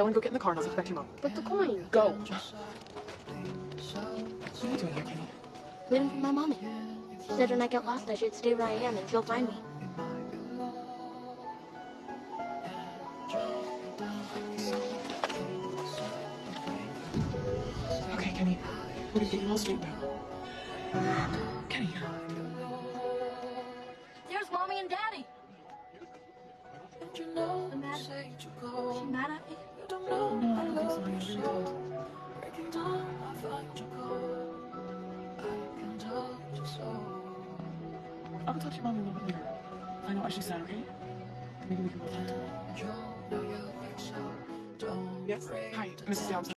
Go and go get in the car and I'll take you back to your mom. But the coin. Go. What are you doing here, Kenny? Waiting for my mommy. She said when I get lost I should stay where I am and she'll find me. Okay, Kenny. We're gonna get you all straightened out. Kenny. There's Mommy and Daddy. I'm mad. Is she mad at me? No, I don't think so, honey. I really don't. I'll go talk to your mom a little bit later. Find out why she's sad, okay? Maybe we can both talk to her. Yes? Hi, Mrs. Johnson.